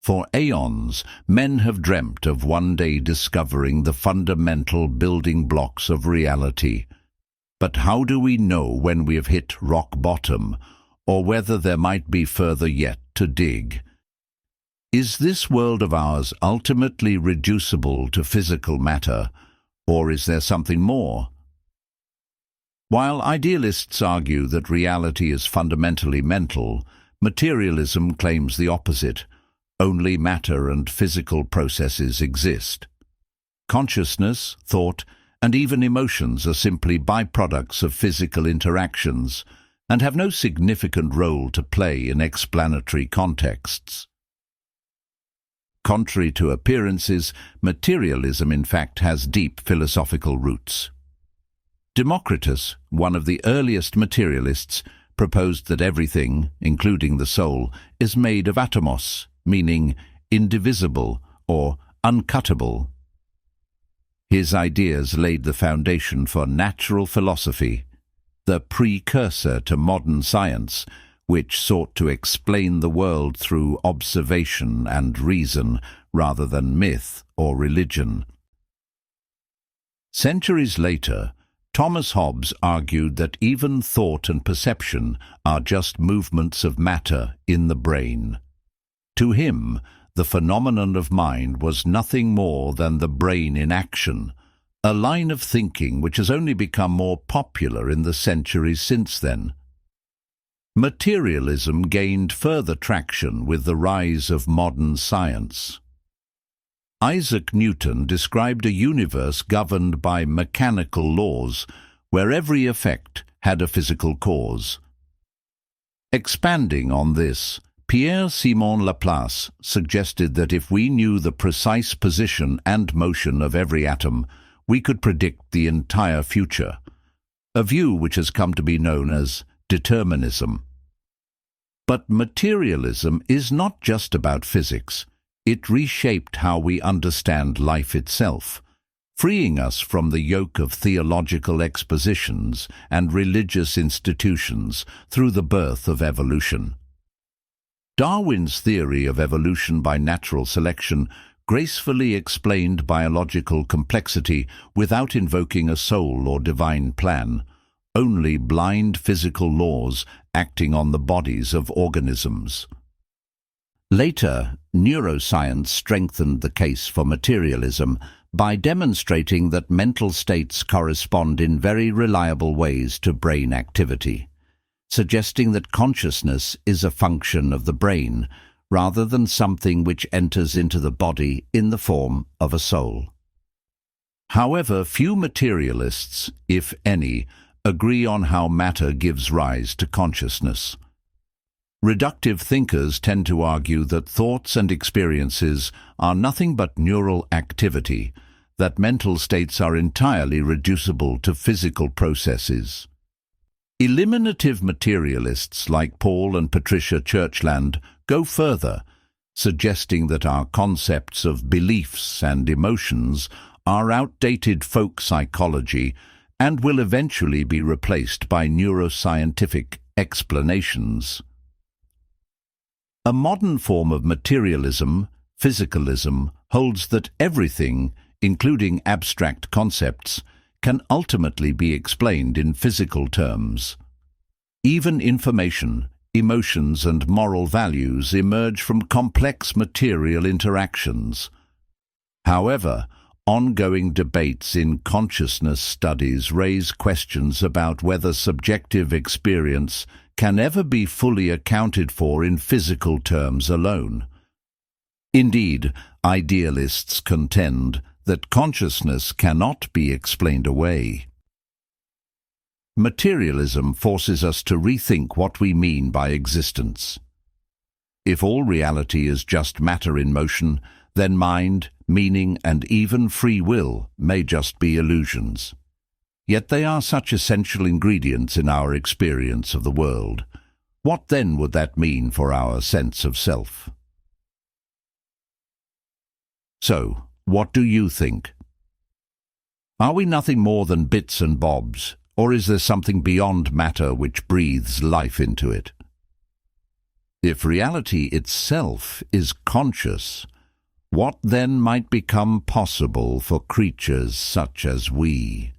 For aeons, men have dreamt of one day discovering the fundamental building blocks of reality. But how do we know when we have hit rock bottom, or whether there might be further yet to dig? Is this world of ours ultimately reducible to physical matter, or is there something more? While idealists argue that reality is fundamentally mental, materialism claims the opposite. Only matter and physical processes exist. Consciousness, thought, and even emotions are simply byproducts of physical interactions and have no significant role to play in explanatory contexts. Contrary to appearances, materialism in fact has deep philosophical roots. Democritus, one of the earliest materialists, proposed that everything, including the soul, is made of atomos, meaning indivisible or uncuttable. His ideas laid the foundation for natural philosophy, the precursor to modern science, which sought to explain the world through observation and reason rather than myth or religion. Centuries later, Thomas Hobbes argued that even thought and perception are just movements of matter in the brain. To him, the phenomenon of mind was nothing more than the brain in action, a line of thinking which has only become more popular in the centuries since then. Materialism gained further traction with the rise of modern science. Isaac Newton described a universe governed by mechanical laws, where every effect had a physical cause. Expanding on this, Pierre-Simon Laplace suggested that if we knew the precise position and motion of every atom, we could predict the entire future, a view which has come to be known as determinism. But materialism is not just about physics. It reshaped how we understand life itself, freeing us from the yoke of theological expositions and religious institutions through the birth of evolution. Darwin's theory of evolution by natural selection gracefully explained biological complexity without invoking a soul or divine plan, only blind physical laws acting on the bodies of organisms. Later, neuroscience strengthened the case for materialism by demonstrating that mental states correspond in very reliable ways to brain activity, suggesting that consciousness is a function of the brain rather than something which enters into the body in the form of a soul. However, few materialists, if any, agree on how matter gives rise to consciousness. Reductive thinkers tend to argue that thoughts and experiences are nothing but neural activity, that mental states are entirely reducible to physical processes. Eliminative materialists like Paul and Patricia Churchland go further, suggesting that our concepts of beliefs and emotions are outdated folk psychology and will eventually be replaced by neuroscientific explanations. A modern form of materialism, physicalism, holds that everything, including abstract concepts, can ultimately be explained in physical terms. Even information, emotions, and moral values emerge from complex material interactions. However, ongoing debates in consciousness studies raise questions about whether subjective experience can ever be fully accounted for in physical terms alone. Indeed, idealists contend that consciousness cannot be explained away. Materialism forces us to rethink what we mean by existence. If all reality is just matter in motion, then mind, meaning, and even free will may just be illusions. Yet they are such essential ingredients in our experience of the world. What then would that mean for our sense of self? So, what do you think? Are we nothing more than bits and bobs, or is there something beyond matter which breathes life into it? If reality itself is conscious, what then might become possible for creatures such as we?